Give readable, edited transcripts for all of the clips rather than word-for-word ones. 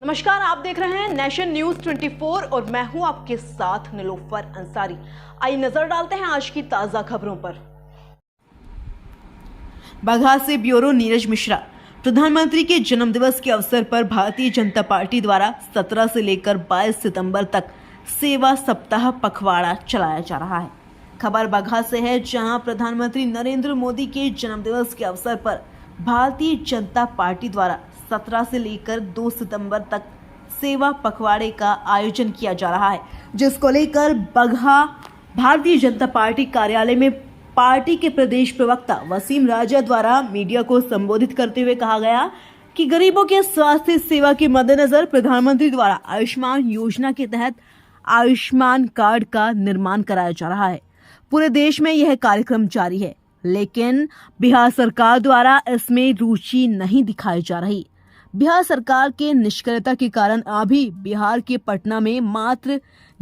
नमस्कार, आप देख रहे हैं नेशन न्यूज 24 और मैं हूं आपके साथ नीलोफर अंसारी। आइए नजर डालते हैं आज की ताजा खबरों पर। बगहा से ब्यूरो नीरज मिश्रा। प्रधानमंत्री के जन्मदिवस के अवसर पर भारतीय जनता पार्टी द्वारा 17 से लेकर 22 सितंबर तक सेवा सप्ताह पखवाड़ा चलाया जा रहा है। खबर बगहा से है, जहां प्रधानमंत्री नरेंद्र मोदी के जन्मदिवस के अवसर पर भारतीय जनता पार्टी द्वारा 17 से लेकर 2 सितंबर तक सेवा पखवाड़े का आयोजन किया जा रहा है, जिसको लेकर बगहा भारतीय जनता पार्टी कार्यालय में पार्टी के प्रदेश प्रवक्ता वसीम राजा द्वारा मीडिया को संबोधित करते हुए कहा गया कि गरीबों के स्वास्थ्य सेवा के मद्देनजर प्रधानमंत्री द्वारा आयुष्मान योजना के तहत आयुष्मान कार्ड का निर्माण कराया जा रहा है। पूरे देश में यह कार्यक्रम जारी है, लेकिन बिहार सरकार द्वारा इसमें रुचि नहीं दिखाई जा रही। बिहार सरकार के निष्क्रियता के कारण अभी बिहार के पटना में मात्र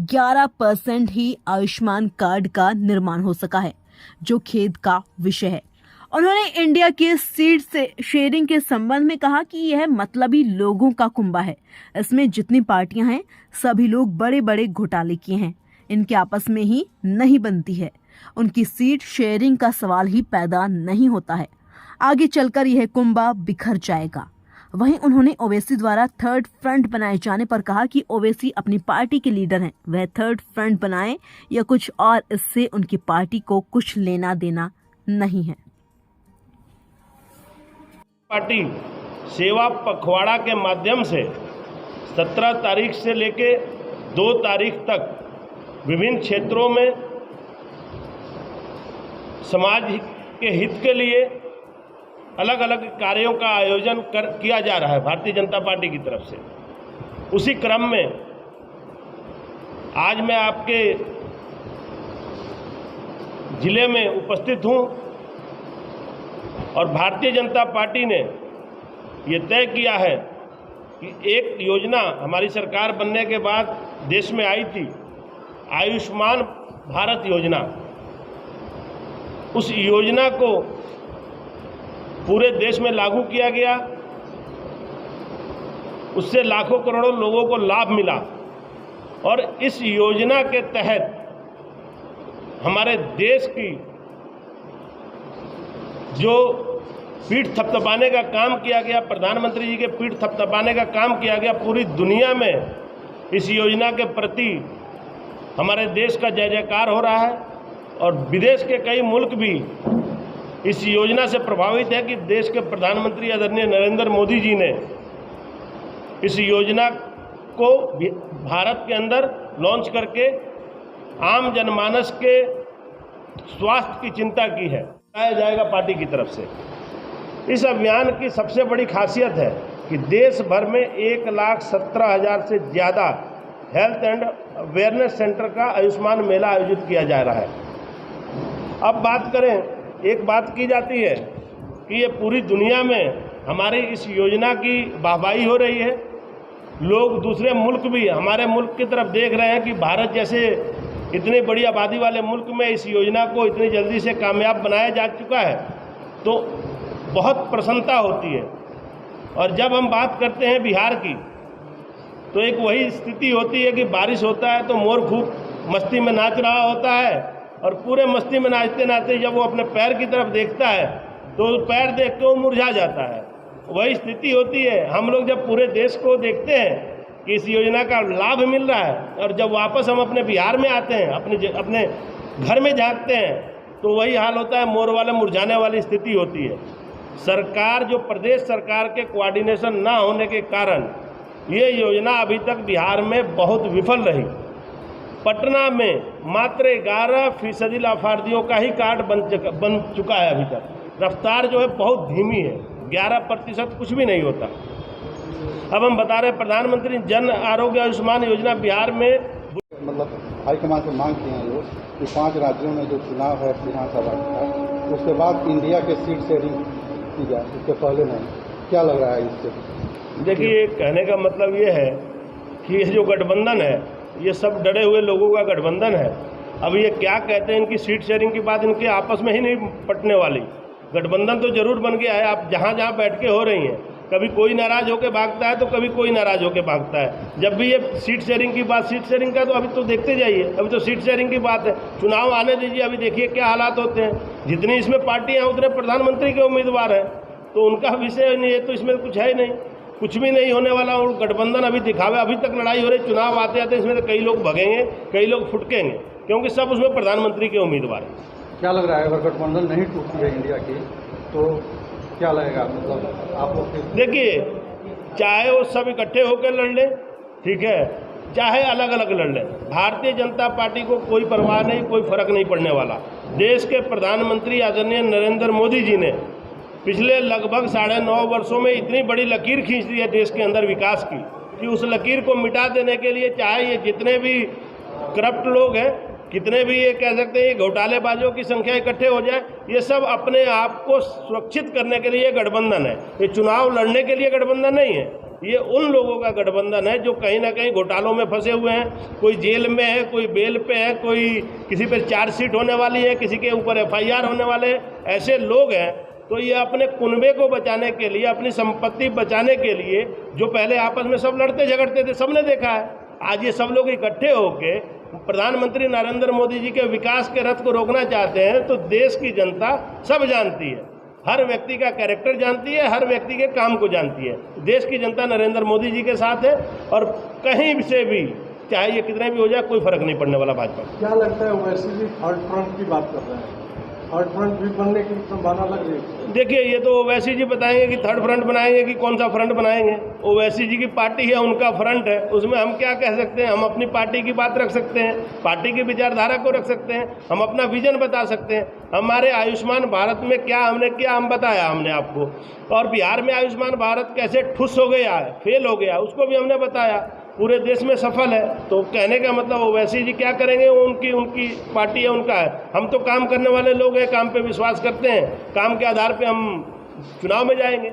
11% ही आयुष्मान कार्ड का निर्माण हो सका है, जो खेद का विषय है। उन्होंने इंडिया के सीट से शेयरिंग के संबंध में कहा कि यह मतलबी लोगों का कुंभा है। इसमें जितनी पार्टियां हैं सभी लोग बड़े बड़े घोटाले किए हैं, इनके आपस में ही नहीं बनती है, उनकी सीट शेयरिंग का सवाल ही पैदा नहीं होता है। आगे चलकर यह कुंभा बिखर जाएगा। वहीं उन्होंने ओवैसी द्वारा थर्ड फ्रंट बनाए जाने पर कहा कि ओवैसी अपनी पार्टी के लीडर हैं, वह थर्ड फ्रंट बनाए या कुछ और, इससे उनकी पार्टी को कुछ लेना देना नहीं है। पार्टी सेवा पखवाड़ा के माध्यम से 17 तारीख से लेके 2 तारीख तक विभिन्न क्षेत्रों में समाज के हित के लिए अलग अलग कार्यों का आयोजन किया जा रहा है भारतीय जनता पार्टी की तरफ से। उसी क्रम में आज मैं आपके जिले में उपस्थित हूं और भारतीय जनता पार्टी ने ये तय किया है कि एक योजना हमारी सरकार बनने के बाद देश में आई थी, आयुष्मान भारत योजना। उस योजना को पूरे देश में लागू किया गया, उससे लाखों करोड़ों लोगों को लाभ मिला और इस योजना के तहत हमारे देश की जो पीठ थपथपाने का काम किया गया, प्रधानमंत्री जी के पीठ थपथपाने का काम किया गया, पूरी दुनिया में इस योजना के प्रति हमारे देश का जय जयकार हो रहा है और विदेश के कई मुल्क भी इस योजना से प्रभावित है कि देश के प्रधानमंत्री आदरणीय नरेंद्र मोदी जी ने इस योजना को भारत के अंदर लॉन्च करके आम जनमानस के स्वास्थ्य की चिंता की है। बताया जाएगा पार्टी की तरफ से। इस अभियान की सबसे बड़ी खासियत है कि देश भर में 1,17,000 से ज़्यादा हेल्थ एंड अवेयरनेस सेंटर का आयुष्मान मेला आयोजित किया जा रहा है। अब बात करें, एक बात की जाती है कि ये पूरी दुनिया में हमारी इस योजना की वाहवाही हो रही है। लोग दूसरे मुल्क भी हमारे मुल्क की तरफ देख रहे हैं कि भारत जैसे इतनी बड़ी आबादी वाले मुल्क में इस योजना को इतनी जल्दी से कामयाब बनाया जा चुका है, तो बहुत प्रसन्नता होती है। और जब हम बात करते हैं बिहार की, तो एक वही स्थिति होती है कि बारिश होता है तो मोर खूब मस्ती में नाच रहा होता है और पूरे मस्ती में नाचते नाचते जब वो अपने पैर की तरफ देखता है तो पैर देख के वो मुरझा जाता है। वही स्थिति होती है। हम लोग जब पूरे देश को देखते हैं कि इस योजना का लाभ मिल रहा है और जब वापस हम अपने बिहार में आते हैं, अपने घर में झांकते हैं, तो वही हाल होता है, मोर वाले मुरझाने वाली स्थिति होती है। सरकार, जो प्रदेश सरकार के कोऑर्डिनेशन ना होने के कारण ये योजना अभी तक बिहार में बहुत विफल रही। पटना में मात्र 11% लाभार्थियों का ही कार्ड बन चुका है अभी तक। रफ्तार जो है बहुत धीमी है, 11% कुछ भी नहीं होता। अब हम बता रहे हैं प्रधानमंत्री जन आरोग्य आयुष्मान योजना बिहार में मतलब हाईकमान से मांग की है लोग कि 5 राज्यों में जो चुनाव है विधानसभा का, उसके बाद इंडिया के सीट शेयरिंग की जाए, उसके पहले नहीं। क्या लग रहा है इससे? देखिए, कहने का मतलब ये है कि ये जो गठबंधन है, ये सब डरे हुए लोगों का गठबंधन है। अब ये क्या कहते हैं, इनकी सीट शेयरिंग की बात इनके आपस में ही नहीं पटने वाली। गठबंधन तो जरूर बन गया है, आप जहाँ जहाँ बैठ के हो रही हैं, कभी कोई नाराज़ होकर भागता है तो कभी कोई नाराज़ होकर भागता है। जब भी ये सीट शेयरिंग की बात, सीट शेयरिंग का तो अभी तो देखते जाइए, अभी तो सीट शेयरिंग की बात है। चुनाव आने दीजिए, अभी देखिए क्या हालात होते हैं। जितनी इसमें पार्टियाँ हैं उतने प्रधानमंत्री के उम्मीदवार हैं, तो उनका विषय नहीं है, तो इसमें कुछ है ही नहीं, कुछ भी नहीं होने वाला। और गठबंधन अभी दिखावे, अभी तक लड़ाई हो रही, चुनाव आते आते इसमें तो कई लोग भगेंगे, कई लोग फुटकेंगे, क्योंकि सब उसमें प्रधानमंत्री के उम्मीदवार हैं। क्या लग रहा है अगर गठबंधन नहीं टूटती है इंडिया की तो क्या लगेगा, मतलब आप लोग के? देखिए, चाहे वो सब इकट्ठे होकर लड़ लें, ठीक है, चाहे अलग अलग लड़ लें, भारतीय जनता पार्टी को कोई परवाह नहीं, कोई फर्क नहीं पड़ने वाला। देश के प्रधानमंत्री आदरणीय नरेंद्र मोदी जी ने पिछले लगभग 9.5 वर्षों में इतनी बड़ी लकीर खींच दी है देश के अंदर विकास की, कि उस लकीर को मिटा देने के लिए चाहे ये जितने भी करप्ट लोग हैं, कितने भी ये कह सकते हैं ये घोटालेबाजों की संख्या इकट्ठे हो जाए, ये सब अपने आप को सुरक्षित करने के लिए गठबंधन है। ये चुनाव लड़ने के लिए गठबंधन नहीं है, ये उन लोगों का गठबंधन है जो कहीं ना कहीं घोटालों में फंसे हुए हैं। कोई जेल में है, कोई बेल पे है, कोई किसी पे चार्जशीट होने वाली है, किसी के ऊपर FIR होने वाले हैं, ऐसे लोग हैं। तो ये अपने कुनबे को बचाने के लिए, अपनी संपत्ति बचाने के लिए, जो पहले आपस में सब लड़ते झगड़ते थे, सबने देखा है, आज ये सब लोग इकट्ठे होके प्रधानमंत्री नरेंद्र मोदी जी के विकास के रथ को रोकना चाहते हैं। तो देश की जनता सब जानती है, हर व्यक्ति का कैरेक्टर जानती है, हर व्यक्ति के काम को जानती है। देश की जनता नरेंद्र मोदी जी के साथ है, और कहीं से भी चाहे ये कितने भी हो जाए, कोई फर्क नहीं पड़ने वाला भाजपा। क्या लगता है वैसे भी थर्ड फ्रंट की बात कर रहे हैं, थर्ड फ्रंट भी बनने की संभावना लग रही है? देखिए, ये तो ओवैसी जी बताएंगे कि थर्ड फ्रंट बनाएंगे कि कौन सा फ्रंट बनाएंगे। ओवैसी जी की पार्टी है, उनका फ्रंट है, उसमें हम क्या कह सकते हैं। हम अपनी पार्टी की बात रख सकते हैं, पार्टी की विचारधारा को रख सकते हैं, हम अपना विजन बता सकते हैं। हमारे आयुष्मान भारत में क्या हमने किया, हम बताया हमने आपको। और बिहार में आयुष्मान भारत कैसे ठुस हो गया है, फेल हो गया, उसको भी हमने बताया। पूरे देश में सफल है, तो कहने का मतलब ओवैसी जी क्या करेंगे, उनकी पार्टी है, उनका है। हम तो काम करने वाले लोग हैं, काम पे विश्वास करते हैं, काम के आधार पे हम चुनाव में जाएंगे।